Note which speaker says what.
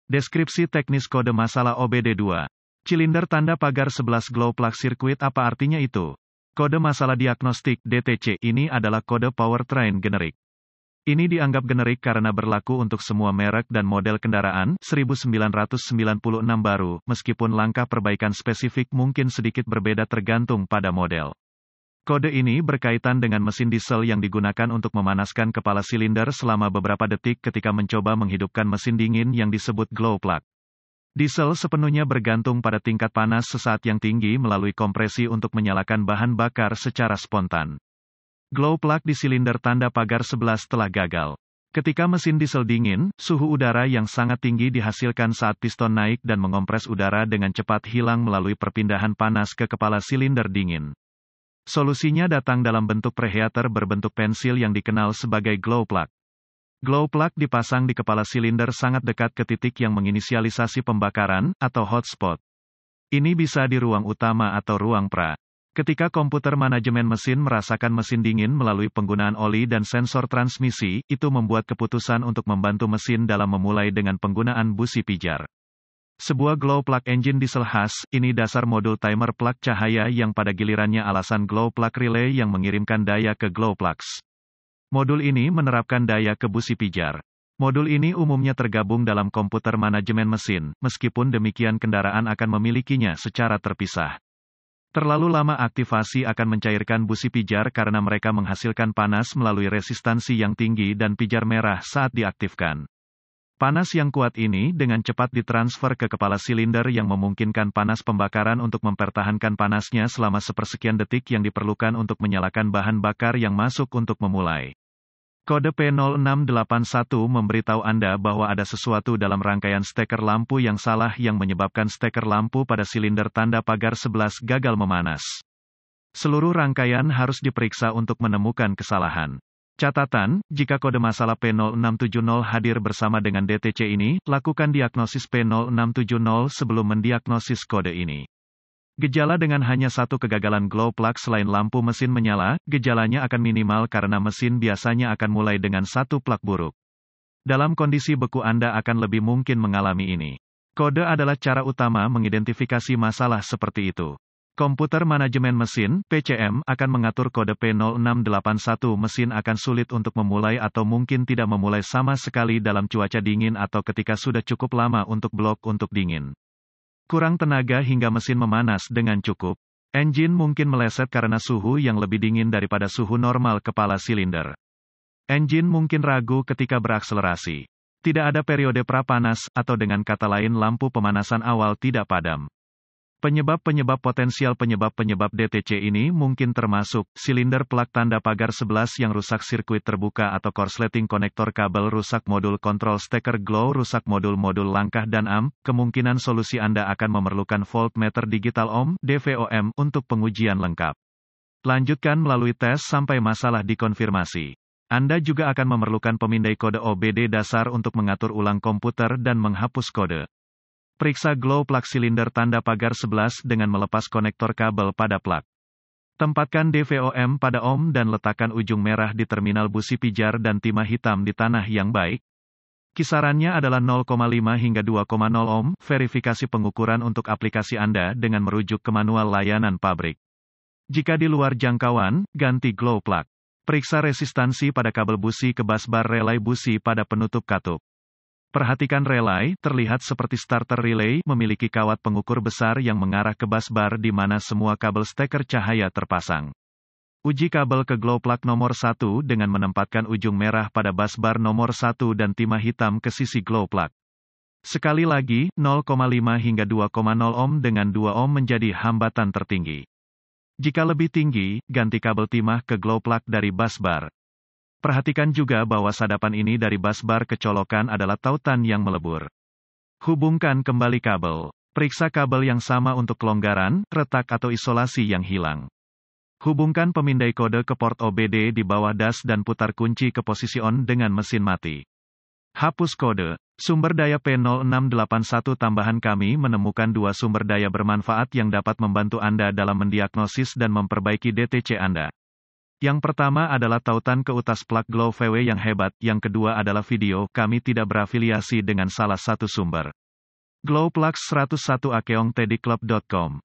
Speaker 1: Deskripsi teknis kode masalah OBD2. Silinder tanda pagar 11 glow plug circuit, apa artinya itu? Kode masalah diagnostik DTC ini adalah kode powertrain generik. Ini dianggap generik karena berlaku untuk semua merek dan model kendaraan 1996 baru, meskipun langkah perbaikan spesifik mungkin sedikit berbeda tergantung pada model. Kode ini berkaitan dengan mesin diesel yang digunakan untuk memanaskan kepala silinder selama beberapa detik ketika mencoba menghidupkan mesin dingin yang disebut glow plug. Diesel sepenuhnya bergantung pada tingkat panas sesaat yang tinggi melalui kompresi untuk menyalakan bahan bakar secara spontan. Glow plug di silinder tanda pagar 11 telah gagal. Ketika mesin diesel dingin, suhu udara yang sangat tinggi dihasilkan saat piston naik dan mengompres udara dengan cepat hilang melalui perpindahan panas ke kepala silinder dingin. Solusinya datang dalam bentuk preheater berbentuk pensil yang dikenal sebagai glow plug. Glow plug dipasang di kepala silinder sangat dekat ke titik yang menginisialisasi pembakaran, atau hotspot. Ini bisa di ruang utama atau ruang pra. Ketika komputer manajemen mesin merasakan mesin dingin melalui penggunaan oli dan sensor transmisi, itu membuat keputusan untuk membantu mesin dalam memulai dengan penggunaan busi pijar. Sebuah glow plug engine diesel khas, ini dasar modul timer plug cahaya yang pada gilirannya alasan glow plug relay yang mengirimkan daya ke glow plugs. Modul ini menerapkan daya ke busi pijar. Modul ini umumnya tergabung dalam komputer manajemen mesin, meskipun demikian kendaraan akan memilikinya secara terpisah. Terlalu lama aktivasi akan mencairkan busi pijar karena mereka menghasilkan panas melalui resistansi yang tinggi dan pijar merah saat diaktifkan. Panas yang kuat ini dengan cepat ditransfer ke kepala silinder yang memungkinkan panas pembakaran untuk mempertahankan panasnya selama sepersekian detik yang diperlukan untuk menyalakan bahan bakar yang masuk untuk memulai. Kode P0681 memberitahu Anda bahwa ada sesuatu dalam rangkaian steker lampu yang salah yang menyebabkan steker lampu pada silinder tanda pagar 11 gagal memanas. Seluruh rangkaian harus diperiksa untuk menemukan kesalahan. Catatan, jika kode masalah P0670 hadir bersama dengan DTC ini, lakukan diagnosis P0670 sebelum mendiagnosis kode ini. Gejala dengan hanya satu kegagalan glow plug selain lampu mesin menyala, gejalanya akan minimal karena mesin biasanya akan mulai dengan satu plug buruk. Dalam kondisi beku Anda akan lebih mungkin mengalami ini. Kode adalah cara utama mengidentifikasi masalah seperti itu. Komputer manajemen mesin, PCM, akan mengatur kode P0681 mesin akan sulit untuk memulai atau mungkin tidak memulai sama sekali dalam cuaca dingin atau ketika sudah cukup lama untuk blok untuk dingin. Kurang tenaga hingga mesin memanas dengan cukup. Engine mungkin meleset karena suhu yang lebih dingin daripada suhu normal kepala silinder. Engine mungkin ragu ketika berakselerasi. Tidak ada periode prapanas, atau dengan kata lain lampu pemanasan awal tidak padam. Penyebab potensial penyebab DTC ini mungkin termasuk, silinder plug tanda pagar 11 yang rusak, sirkuit terbuka atau korsleting konektor kabel rusak, modul kontrol steker glow rusak, modul langkah dan amp. Kemungkinan solusi Anda akan memerlukan voltmeter digital ohm, DVOM, untuk pengujian lengkap. Lanjutkan melalui tes sampai masalah dikonfirmasi. Anda juga akan memerlukan pemindai kode OBD dasar untuk mengatur ulang komputer dan menghapus kode. Periksa glow plug silinder tanda pagar 11 dengan melepas konektor kabel pada plug. Tempatkan DVOM pada ohm dan letakkan ujung merah di terminal busi pijar dan timah hitam di tanah yang baik. Kisarannya adalah 0,5 hingga 2,0 ohm. Verifikasi pengukuran untuk aplikasi Anda dengan merujuk ke manual layanan pabrik. Jika di luar jangkauan, ganti glow plug. Periksa resistansi pada kabel busi ke busbar relay busi pada penutup katup. Perhatikan relay, terlihat seperti starter relay, memiliki kawat pengukur besar yang mengarah ke busbar di mana semua kabel steker cahaya terpasang. Uji kabel ke glow plug nomor 1 dengan menempatkan ujung merah pada busbar nomor 1 dan timah hitam ke sisi glow plug. Sekali lagi, 0,5 hingga 2,0 ohm dengan 2 ohm menjadi hambatan tertinggi. Jika lebih tinggi, ganti kabel timah ke glow plug dari busbar. Perhatikan juga bahwa sadapan ini dari busbar ke colokan adalah tautan yang melebur. Hubungkan kembali kabel. Periksa kabel yang sama untuk kelonggaran, retak atau isolasi yang hilang. Hubungkan pemindai kode ke port OBD di bawah das dan putar kunci ke posisi on dengan mesin mati. Hapus kode. Sumber daya P0681 tambahan. Kami menemukan dua sumber daya bermanfaat yang dapat membantu Anda dalam mendiagnosis dan memperbaiki DTC Anda. Yang pertama adalah tautan ke utas plug Glow VW yang hebat, yang kedua adalah video, kami tidak berafiliasi dengan salah satu sumber. Glow Plugs 101 akeong teddyclub.com